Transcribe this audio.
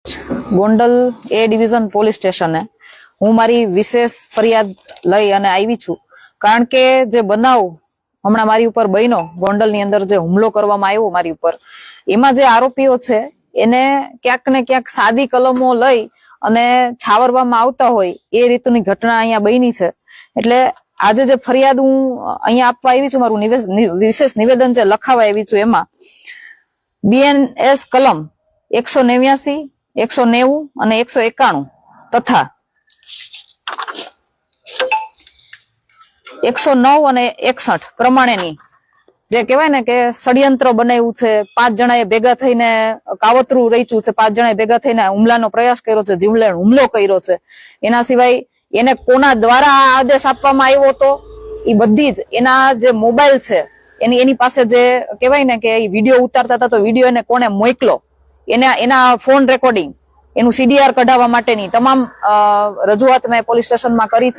ગોંડલ એ division police સ્ટેશને હું મારી વિશેષ ફરિયાદ લઈ અને આવી છું, કારણ કે જે બનાવ હમણાં મારી ઉપર બન્યો, ગોંડલની અંદર જે હુમલો કરવામાં આવ્યો મારી ઉપર, એમાં જે આરોપીઓ છે એને ક્યાંક ને ક્યાંક સાદી કલમો લઈ અને છાવરવામાં આવતા હોય એ રીતની ઘટના અહીંયા બની છે. એટલે આજે જે ફરિયાદ હું અહીંયા આપવા આવી છું, મારું વિશેષ નિવેદન જે લખાવા આવી છું, એમાં BNS કલમ 189, 190 અને 191 તથા 109 અને 61 પ્રમાણેની જે કહેવાય ને કે ષડયંત્ર બનાવ્યું છે, 5 જણાએ ભેગા થઈને કાવતરું રચ્યું છે, 5 જણાએ ભેગા થઈને હુમલાનો પ્રયાસ કર્યો છે, જીવલેણ હુમલો કર્યો છે. એના સિવાય એને કોના દ્વારા આ આદેશ આપવામાં આવ્યો હતો, એ બધી જ એના જે મોબાઈલ છે એની પાસે જે કહેવાય ને કે વિડીયો ઉતારતા હતા, તો વિડીયો એને કોને મોકલો, એના ફોન રેકોર્ડિંગ, એનું CDR કઢાવવા માટેની તમામ રજૂઆત મેં પોલીસ સ્ટેશનમાં કરી છે.